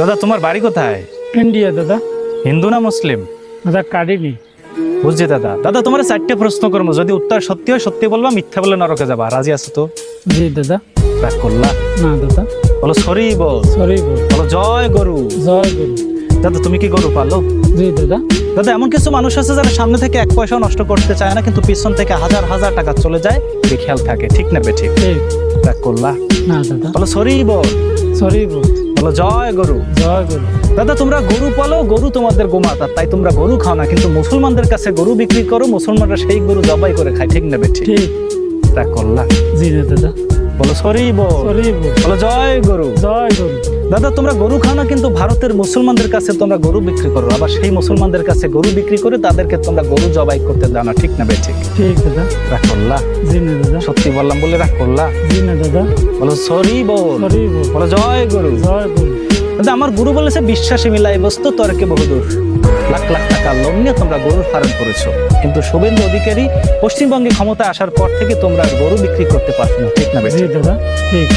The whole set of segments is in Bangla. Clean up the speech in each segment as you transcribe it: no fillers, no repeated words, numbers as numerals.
দাদা তোমার বাড়ি কোথায়? ইন্ডিয়া দাদা। হিন্দু না মুসলিম? দাদা কাটিনি। বুঝছি দাদা। দাদা তোমার 4টে প্রশ্ন করবো, যদি উত্তর সত্যি হয় সত্যি বলবা, মিথ্যা বলে নরকে যাবা। রাজি আছো তো? জি দাদা। রাগ করলা? না দাদা। বলো সরি বল। সরি বল। বলো জয় গরু। জয় গুরু। দাদা তুমি কি গরু পালো? জি দাদা। দাদা এমন কিছু মানুষ আছে যারা সামনে থেকে 1 পয়সাও নষ্ট করতে চায় না, কিন্তু পিছন থেকে হাজার হাজার টাকা চলে যায়, খেয়াল থাকে, ঠিক না বেঠিক? ঠিক। রাগ করলা? না দাদা। বলো সরি বল। সরি বল। বলো জয় গরু। জয় গুরু। দাদা তোমরা গরু পালো, গরু তোমাদের গোমাতা, তাই তোমরা গরু খাও না, কিন্তু মুসলমানদের কাছে গরু বিক্রি করো, মুসলমানরা সেই গরু জবাই করে খায়, ঠিক না বেঠিক? ঠিক। রাগ করলা? জি না দাদা। বলো সরি বল। সরি বল। বলো জয় গরু। জয় গুরু। দাদা তোমরা গরু খাও না, কিন্তু ভারতের মুসলমানদের কাছে তোমরা গরু বিক্রি করো, আবার সেই মুসলমানদের কাছে গরু বিক্রি করে তাদেরকে তোমরা গরু জবাই করতে দাও না, ঠিক না বেঠিক? ঠিক দাদা। রাগ করলা? জি না দাদা। সত্যি বললাম বলে রাগ করলা? জি না দাদা। বলো সরি বল। সরি বল। বলো জয় গরু। জয় গুরু। দাদা আমার গুরু বলেছে বিশ্বাসী মিলাই বস্তু তর্কে বহুদূর। লাখ লাখ টাকা লোন নিয়ে তোমরা গরুর ফার্ম করেছো, কিন্তু শুভেন্দু অধিকারী পশ্চিমবঙ্গে ক্ষমতা আসার পর থেকে তোমরা আর গরু বিক্রি করতে পারছো না, ঠিক না জি বেঠিক? দাদা। ঠিক।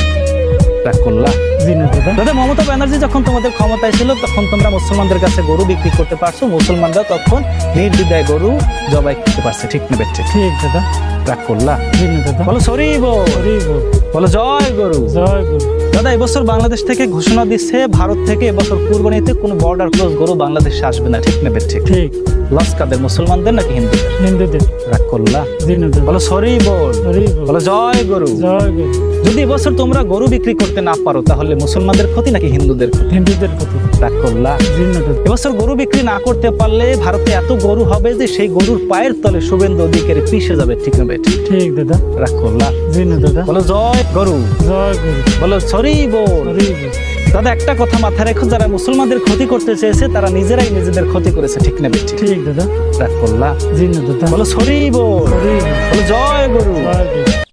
রাগ করলা? জি না দাদা। দাদা মমতা ব্যানার্জি যখন তোমাদের ক্ষমতায় ছিল তখন তোমরা মুসলমানদের কাছে গরু বিক্রি করতে পারছো, মুসলমানরা তখন নির্দ্বিধায় গরু জবাই করতে পারছে, ঠিক না বেঠিক? ঠিক দাদা। রাগ করলা? জি না দাদা। বলো সরি বল। সরি বল। বলো জয় গরু। জয় গুরু। দাদা এবছর বাংলাদেশ থেকে ঘোষণা দিচ্ছে ভারত থেকে এবছর কুরবানিতে কোনো বর্ডার ক্রস গরু বাংলাদেশে আসবে না, ঠিক না বেঠিক? ঠিক। লস কাদের, মুসলমানদের নাকি হিন্দুদের? হিন্দুদের। রাগ করলা? জি না দাদা। বলো সরি বল। সরি বল। বলো জয় গরু। জয় গুরু। যদি এবছর তোমরা গরু বিক্রি করতে না পারো তাহলে মুসলমানদের ক্ষতি নাকি হিন্দুদের ক্ষতি? হিন্দুদের ক্ষতি। রাগ করলা? জি না দাদা। এবছর গরু বিক্রি না করতে পারলে ভারতে এত গরু হবে যে সেই গরুর পায়ের তলে শুভেন্দু অধিকারী পিষে যাবে, ঠিক না বেঠিক? ঠিক দাদা। রাগ করলা? জি না দাদা। বলো জয় গরু। জয় গুরু। বলো সরি বল। সরি বল। দাদা একটা কথা মাথায় রেখো, যারা মুসলমানদের ক্ষতি করতে চেয়েছে তারা নিজেরাই নিজেদের ক্ষতি করেছে, ঠিক না বেঠিক? ঠিক দাদা। রাগ করলা? জি না দাদা। বলো সরি বল। সরি বল। বলো জয় গরু। জয় গুরু।